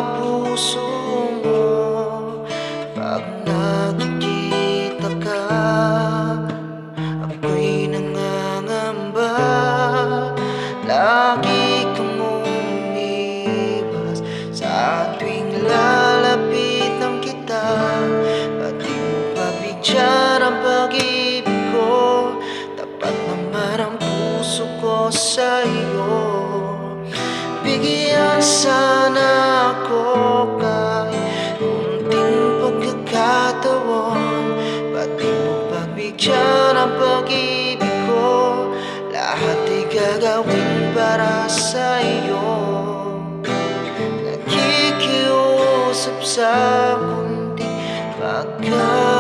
puso mo pag nakikita ka. Ako'y nangangamba, lagi kang umiwas sa tuwing lalapitan kita. Ba't di mo pabigyan ang pag-ibig ko? Tapat naman ang puso ko sa'yo. Bigyan sana ako kahit kunting pagkakataon. Ba't di mo pagbigyan ang pag-ibig ko? Lahat ay gagawin para sa'yo. Nakikiusap sa kunting pagkakataon.